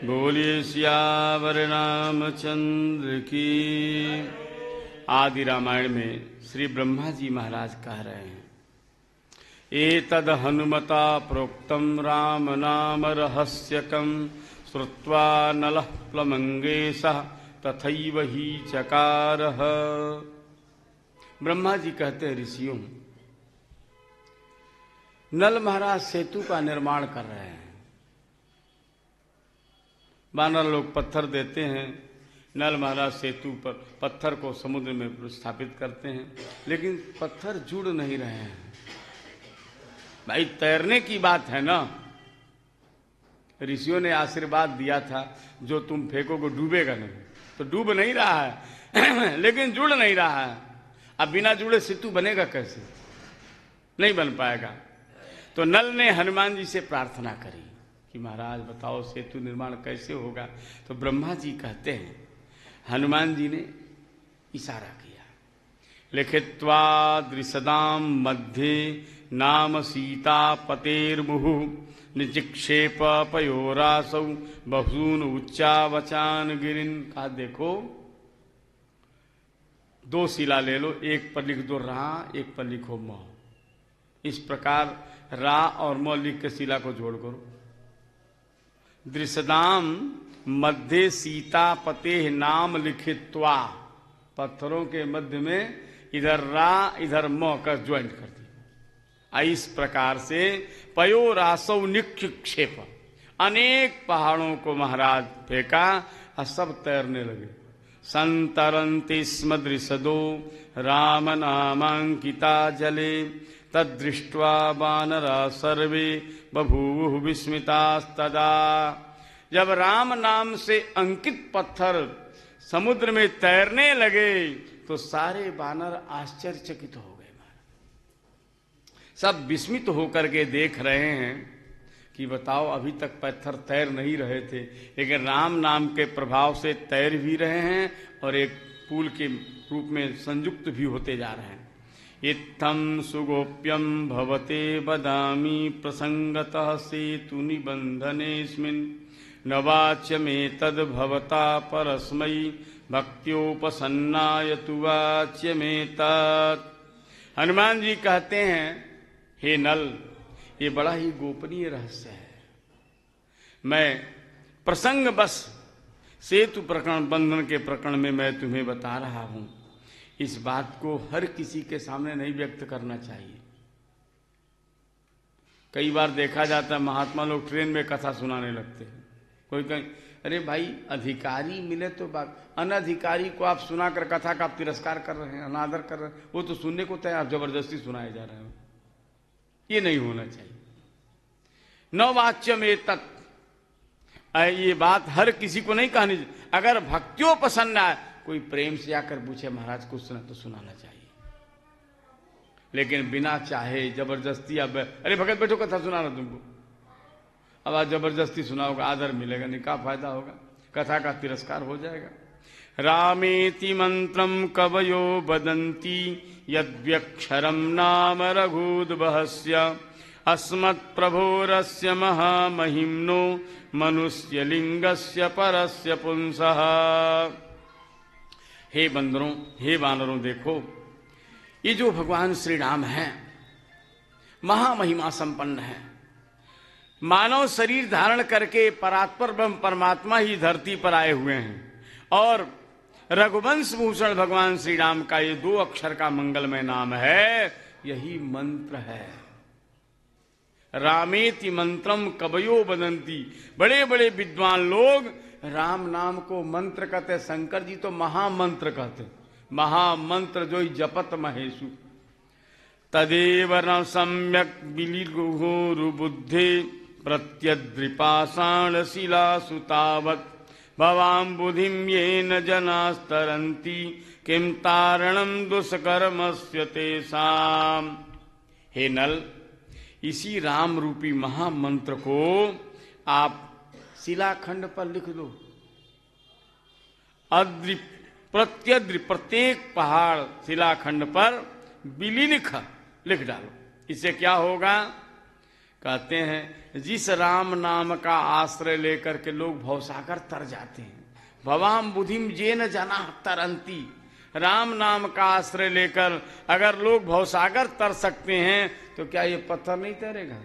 बोलिए सियावर रामचंद्र की। आदि रामायण में श्री ब्रह्मा जी महाराज कह रहे हैं, एतद हनुमता प्रोक्तम राम नाम रहस्यकम श्रुत्वा नलः प्लमंगेशः तथैव ही चकारः। ब्रह्मा जी कहते हैं, ऋषियों, नल महाराज सेतु का निर्माण कर रहे हैं। वानर लोग पत्थर देते हैं, नल महाराज सेतु पर पत्थर को समुद्र में स्थापित करते हैं, लेकिन पत्थर जुड़ नहीं रहे हैं। भाई तैरने की बात है ना, ऋषियों ने आशीर्वाद दिया था, जो तुम फेंकोगे डूबेगा नहीं, तो डूब नहीं रहा है लेकिन जुड़ नहीं रहा है। अब बिना जुड़े सेतु बनेगा कैसे? नहीं बन पाएगा। तो नल ने हनुमान जी से प्रार्थना करी कि महाराज बताओ सेतु निर्माण कैसे होगा। तो ब्रह्मा जी कहते हैं, हनुमान जी ने इशारा किया, लिखित्वा दृसदाम मध्ये नाम सीता पतेर्मुहु निचिक्षेप पयोरासौ बहून उच्चावचान गिरिन। कहा देखो, दो शिला ले लो, एक पर लिख दो रा, एक पर लिखो म। इस प्रकार रा और म लिख के शिला को जोड़ करो। दृसदाम मध्य सीता पते नाम लिखित्वा, पत्थरों के मध्य में इधर रा इधर म का ज्वाइंट कर दिया। इस प्रकार से पयोरासौ निक्षेप, अनेक पहाड़ों को महाराज फेंका और सब तैरने लगे। संतरन्ति स्म दृसदो राम नामांकिता जले तदृष्ट्वा वानरा सर्वे बभूवुः विस्मितास्तदा। जब राम नाम से अंकित पत्थर समुद्र में तैरने लगे तो सारे वानर आश्चर्यचकित हो गए। सब विस्मित होकर के देख रहे हैं कि बताओ, अभी तक पत्थर तैर नहीं रहे थे, लेकिन राम नाम के प्रभाव से तैर भी रहे हैं और एक पुल के रूप में संयुक्त भी होते जा रहे हैं। इत्थं सुगोप्यं भवते वदामि प्रसंगतः सेतु निबंधनेस्मिन् न वाच्यमेतद् भवता परस्मै भक्त्योपसन्नाय तु वाच्यमेतत्। हनुमान जी कहते हैं, हे नल, ये बड़ा ही गोपनीय रहस्य है। मैं प्रसंग बस सेतु प्रकरण बंधन के प्रकरण में मैं तुम्हें बता रहा हूं। इस बात को हर किसी के सामने नहीं व्यक्त करना चाहिए। कई बार देखा जाता है महात्मा लोग ट्रेन में कथा सुनाने लगते हैं। कोई कहीं, अरे भाई अधिकारी मिले तो बात, अनधिकारी को आप सुनाकर कथा का आप तिरस्कार कर रहे हैं, अनादर कर रहे हैं। वो तो सुनने को तैयार, जबरदस्ती सुनाए जा रहे हैं। ये नहीं होना चाहिए। न वाच्य में तत्, ये बात हर किसी को नहीं कहनी चाहिए। अगर भक्तियों पसंद आए, कोई प्रेम से आकर पूछे महाराज कुछ सुना, तो सुनाना चाहिए, लेकिन बिना चाहे जबरदस्ती। अब अरे भगत बैठो कथा सुनाना तुमको, अब आज जबरदस्ती सुनाओगा, आदर मिलेगा नहीं, क्या फायदा होगा? कथा का तिरस्कार हो जाएगा। रामेति मंत्रम कवयो वदन्ति यद्व्यक्षरम नाम रघुद्वहस्य अस्मत्प्रभोरस्य महामहिम्नो मनुष्यलिंगस्य परस्य पुंसः। हे बंदरों, हे वानरों, देखो ये जो भगवान श्री राम हैं, महामहिमा संपन्न है। मानव शरीर धारण करके परात्पर ब्रह्म परमात्मा ही धरती पर आए हुए हैं। और रघुवंश भूषण भगवान श्री राम का ये 2 अक्षर का मंगलमय नाम है, यही मंत्र है। रामेति मंत्रम कवयो वदन्ति। बड़े बड़े विद्वान लोग राम नाम को मंत्र कहते। शंकर जी तो महामंत्र कहते, महामंत्र जो ही जपत महेशु। तदेव न सम्यक बिलिगुरुबुद्धे प्रत्यद्रिपाषाण शिलासु तावत् भवाम्बुधिं येन जनास्तरन्ति किं तारणं दुष्कर्मस्य तेषाम्। हे नल, इसी राम रूपी महामंत्र को आप शिलाखंड पर लिख दो। अद्रि प्रत्यद्रि, प्रत्येक पहाड़ शिलाखंड पर विलिख लिख डालो। इससे क्या होगा? कहते हैं जिस राम नाम का आश्रय लेकर के लोग भवसागर तर जाते हैं, भवाम बुधिम जेन जना तरंती, राम नाम का आश्रय लेकर अगर लोग भवसागर तर सकते हैं तो क्या ये पत्थर नहीं तैरेगा?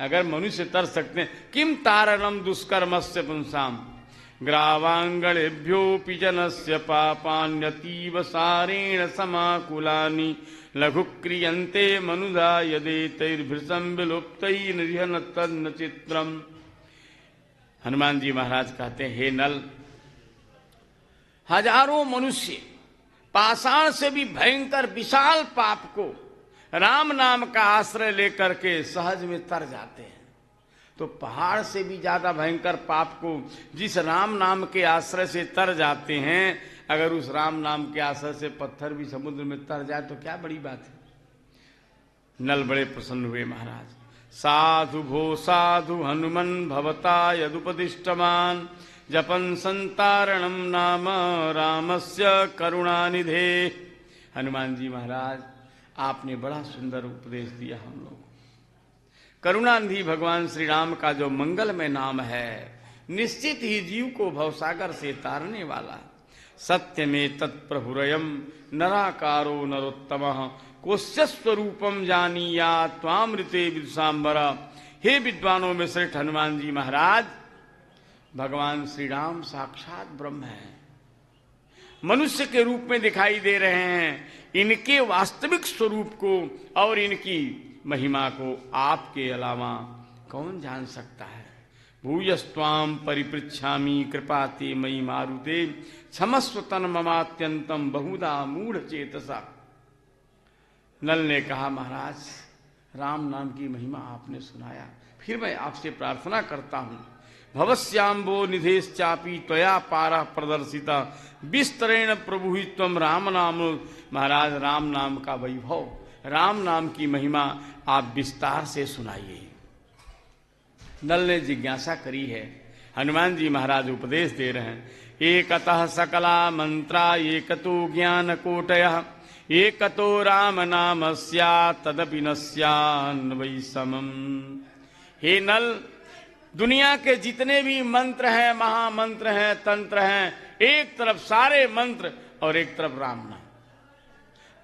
अगर मनुष्य तर सकते हैं, किम तारणम दुष्कर्मस्य पुंसाम ग्रावांगणेभ्योऽपि जनस्य पापान्यतीव सारेण समाकुलानि लघु क्रियन्ते मनुजा यदेतैर्भृशं विलुप्तैर्निह तन्न चित्रम। हनुमान जी महाराज कहते हैं, हे नल, हजारों मनुष्य पाषाण से भी भयंकर विशाल पाप को राम नाम का आश्रय लेकर के सहज में तर जाते हैं, तो पहाड़ से भी ज्यादा भयंकर पाप को जिस राम नाम के आश्रय से तर जाते हैं, अगर उस राम नाम के आश्रय से पत्थर भी समुद्र में तर जाए तो क्या बड़ी बात है। नल बड़े प्रसन्न हुए महाराज। साधु भो साधु हनुमन भवता यदुपदिष्टवान जपन संतारणम नाम रामस्य करुणानिधे। हनुमान जी महाराज, आपने बड़ा सुंदर उपदेश दिया हम लोग। करुणानिधि भगवान श्री राम का जो मंगलमय नाम है, निश्चित ही जीव को भवसागर से तारने वाला। सत्य में तत्प्रभुरयम नराकारो नरोत्तमः कोस्य स्वरूपम जानीया त्वामृते विदुषांबर। हे विद्वानों में श्रेष्ठ हनुमान जी महाराज, भगवान श्री राम साक्षात ब्रह्म है, मनुष्य के रूप में दिखाई दे रहे हैं। इनके वास्तविक स्वरूप को और इनकी महिमा को आपके अलावा कौन जान सकता है। भूयस्त्वाम परिपृच्छामि कृपाते मयि मारुते क्षमस्व तन ममात्यंतम बहुधा मूढ़ चेतसा। नल ने कहा, महाराज राम नाम की महिमा आपने सुनाया, फिर मैं आपसे प्रार्थना करता हूं, भवस्यांबो निधेश्चापि त्वया पारा प्रदर्शिता विस्तरेण प्रभु ही त्वम राम नाम। महाराज राम नाम का वैभव, राम नाम की महिमा आप विस्तार से सुनाइए। नल ने जिज्ञासा करी है। हनुमान जी महाराज उपदेश दे रहे हैं। एकतः सकला मंत्रा एकतो ज्ञान कोटयः एकतो राम नाम स्यात् तदपि न स्यान्वयि समम्। हे नल, दुनिया के जितने भी मंत्र हैं, महामंत्र हैं, तंत्र हैं, एक तरफ सारे मंत्र और एक तरफ राम नाम।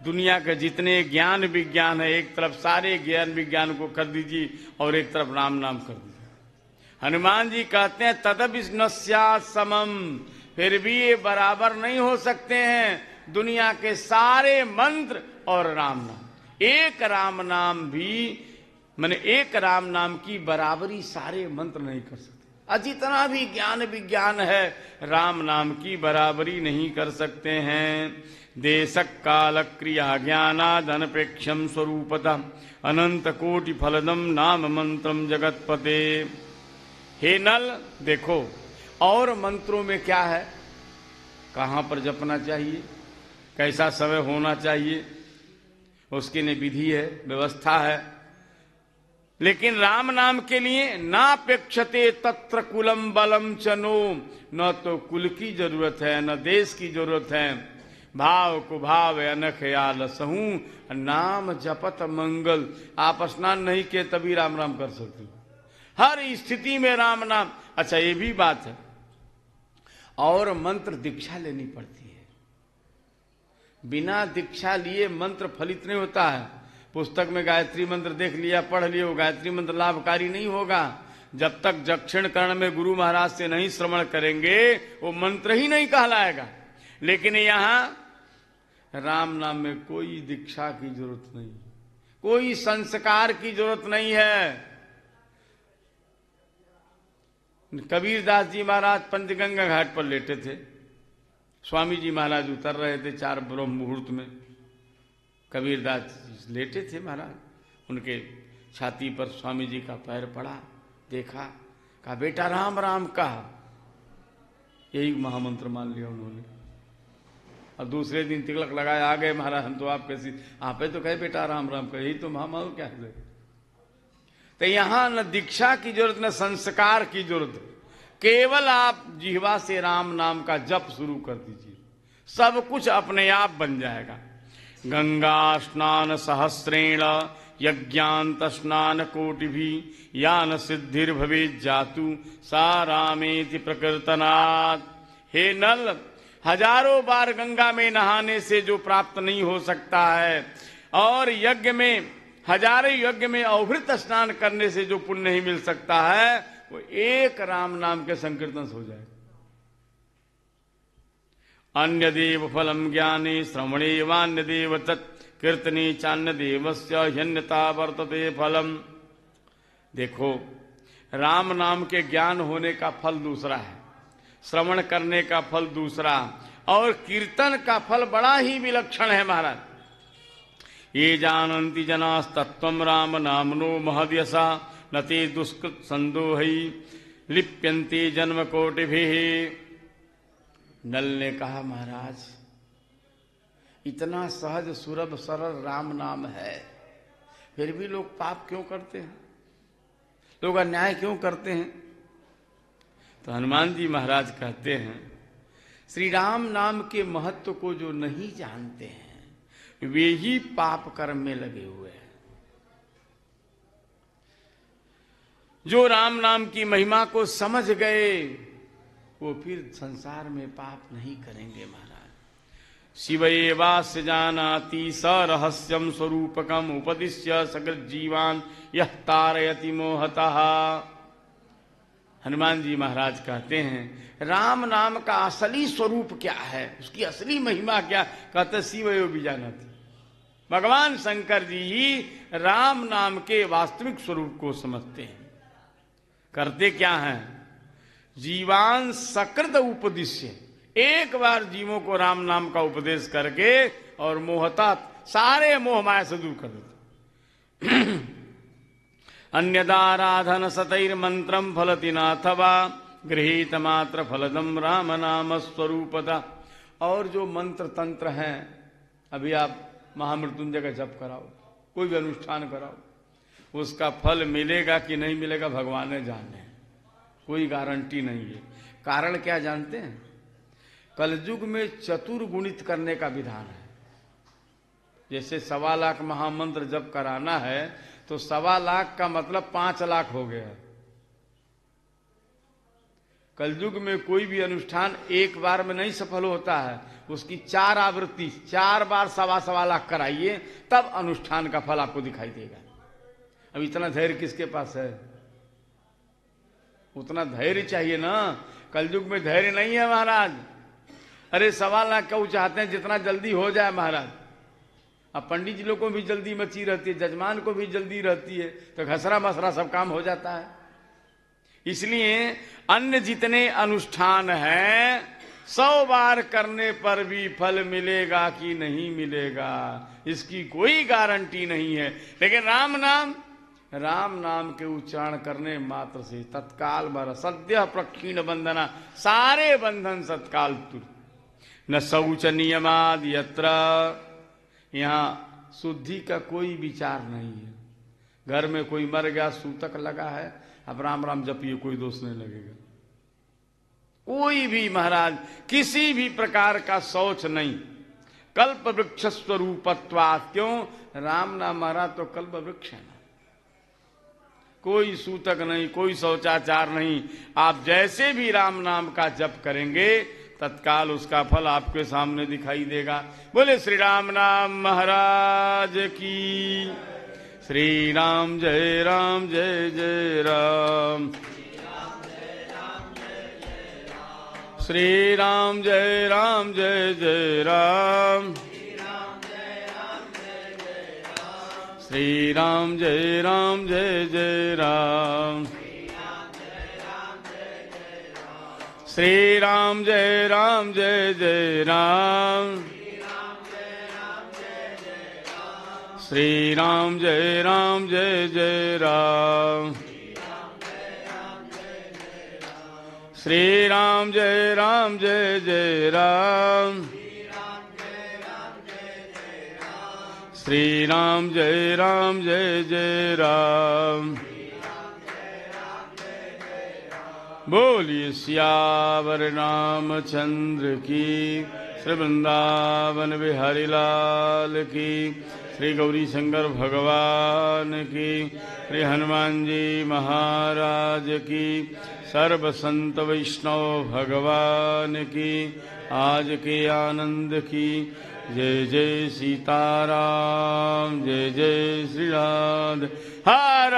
दुनिया के जितने ज्ञान विज्ञान है, एक तरफ सारे ज्ञान विज्ञान को कर दीजिए और एक तरफ राम नाम कर दीजिए। हनुमान जी कहते हैं तदपि न स्यात् समम्, फिर भी ये बराबर नहीं हो सकते हैं। दुनिया के सारे मंत्र और राम नाम, एक राम नाम भी, मैंने एक राम नाम की बराबरी सारे मंत्र नहीं कर सकते। जितना भी ज्ञान विज्ञान है, राम नाम की बराबरी नहीं कर सकते हैं। देशक काल क्रिया ज्ञानाद अनपेक्षम स्वरूपतः अनंत कोटि फलदम नाम मंत्रम जगतपते। हे नल, देखो और मंत्रों में क्या है, कहाँ पर जपना चाहिए, कैसा समय होना चाहिए, उसके लिए विधि है, व्यवस्था है। लेकिन राम नाम के लिए नापेक्षते तत्र कुलम बलम चनो, न तो कुल की जरूरत है न देश की जरूरत है। भाव को भाव अनख याल सहूं, नाम जपत मंगल। आप स्नान नहीं किए तभी राम राम कर सकते हो, हर स्थिति में राम नाम। अच्छा, ये भी बात है। और मंत्र दीक्षा लेनी पड़ती है, बिना दीक्षा लिए मंत्र फलित नहीं होता है। पुस्तक में गायत्री मंत्र देख लिया, पढ़ लिया, वो गायत्री मंत्र लाभकारी नहीं होगा। जब तक दक्षिण कर्ण में गुरु महाराज से नहीं श्रवण करेंगे वो मंत्र ही नहीं कहलाएगा। लेकिन यहां राम नाम में कोई दीक्षा की जरूरत नहीं, कोई संस्कार की जरूरत नहीं है। कबीरदास जी महाराज पंचगंगा घाट पर लेटे थे, स्वामी जी महाराज उतर रहे थे 4 ब्रह्म मुहूर्त में। कबीरदास लेटे थे महाराज, उनके छाती पर स्वामी जी का पैर पड़ा, देखा, कहा बेटा राम राम कहा, यही महामंत्र मान लिया उन्होंने। और दूसरे दिन तिलक लगाए आ गए, महाराज हम तो आप कैसी, आप तो कहे बेटा राम राम कहे, यही तो महामानव क्या है। तो यहां न दीक्षा की जरूरत न संस्कार की जरूरत, केवल आप जिह्वा से राम नाम का जप शुरू कर दीजिए, सब कुछ अपने आप बन जाएगा। गंगा स्नान सहस्रेण यज्ञांत स्नान कोटिभिः यान सिद्धिर्भवेत् जातु सा रामेति प्रकीर्तनात्। हे नल, हजारों बार गंगा में नहाने से जो प्राप्त नहीं हो सकता है, और यज्ञ में हजारों यज्ञ में अवभृत स्नान करने से जो पुण्य नहीं मिल सकता है, वो एक राम नाम के संकीर्तन से हो जाए। अन्य देव फलम ज्ञाने श्रवणे वान्य देव तत् कीर्तने चान्य देवस्य ह्यन्यता वर्तते फलम। देखो, राम नाम के ज्ञान होने का फल दूसरा है, श्रवण करने का फल दूसरा, और कीर्तन का फल बड़ा ही विलक्षण है महाराज। ये जानन्ति जनास्तत्त्वं राम नामनो महद्यसा न ते दुष्कृत संदोहै लिप्यन्ते जन्म कोटिभिः। नल ने कहा, महाराज इतना सहज सुलभ सरल राम नाम है, फिर भी लोग पाप क्यों करते हैं, लोग अन्याय क्यों करते हैं? तो हनुमान जी महाराज कहते हैं, श्री राम नाम के महत्व को जो नहीं जानते हैं वे ही पाप कर्म में लगे हुए हैं। जो राम नाम की महिमा को समझ गए वो फिर संसार में पाप नहीं करेंगे महाराज। शिवैवास्य जानाति स रहस्यम स्वरूपकम उपदिश्य सकृत जीवान यह तारयति मोहतः। हनुमान जी महाराज कहते हैं, राम नाम का असली स्वरूप क्या है, उसकी असली महिमा क्या? कहते शिवयो भी जानाति। भगवान शंकर जी ही राम नाम के वास्तविक स्वरूप को समझते हैं। करते क्या हैं? जीवान सकृत उपदिश्य, एक बार जीवों को राम नाम का उपदेश करके और मोहता सारे मोह माया से दूर कर देते। अन्यदाराधन सतैर मंत्रम फलति नाथवा गृहीत मात्र फलदम राम नाम स्वरूपता। और जो मंत्र तंत्र हैं, अभी आप महामृत्युंजय का जप कराओ, कोई भी अनुष्ठान कराओ, उसका फल मिलेगा कि नहीं मिलेगा भगवान ने जाने, कोई गारंटी नहीं है। कारण क्या जानते हैं? कलयुग में चतुर्गुणित करने का विधान है। जैसे 1.25 लाख महामंत्र जप कराना है तो 1.25 लाख का मतलब 5 लाख हो गया। कलयुग में कोई भी अनुष्ठान एक बार में नहीं सफल होता है, उसकी 4 आवृत्ति, 4 बार 1.25 लाख कराइए, तब अनुष्ठान का फल आपको दिखाई देगा। अब इतना धैर्य किसके पास है? उतना धैर्य चाहिए ना। कलयुग में धैर्य नहीं है महाराज। अरे 1.25 लाख का वो चाहते हैं जितना जल्दी हो जाए महाराज। अब पंडित जी लोग को भी जल्दी मची रहती है, जजमान को भी जल्दी रहती है, तो घसरा मसरा सब काम हो जाता है। इसलिए अन्य जितने अनुष्ठान हैं 100 बार करने पर भी फल मिलेगा कि नहीं मिलेगा, इसकी कोई गारंटी नहीं है। लेकिन राम नाम के उच्चारण करने मात्र से तत्काल बर सद्य प्रक्षीण बंधना, सारे बंधन तत्काल तुर। न शौच नियमाद यत्र, यहाँ शुद्धि का कोई विचार नहीं है। घर में कोई मर गया, सूतक लगा है, अब राम राम जपिए, कोई दोष नहीं लगेगा। कोई भी महाराज किसी भी प्रकार का शौच नहीं। कल्प वृक्ष स्वरूपत्वात्, क्यों? राम नाम महाराज तो कल्प वृक्ष है ना। कोई सूतक नहीं, कोई शौचाचार नहीं। आप जैसे भी राम नाम का जप करेंगे तत्काल उसका फल आपके सामने दिखाई देगा। बोले श्री राम नाम महाराज की। श्री राम जय जय राम। श्री राम जय जय राम। श्री राम जय जय राम। श्री राम जय जय राम। श्री राम जय जय राम। श्री राम जय जय राम। श्री राम जय जय राम। बोलिए सियावर रामचंद्र की, श्री वृंदावन बिहारी लाल की, श्री गौरी शंकर भगवान की, श्री हनुमान जी महाराज की, सर्व संत वैष्णव भगवान की, आज के आनंद की। जय जय सीताराम, जय जय श्री राधे। हर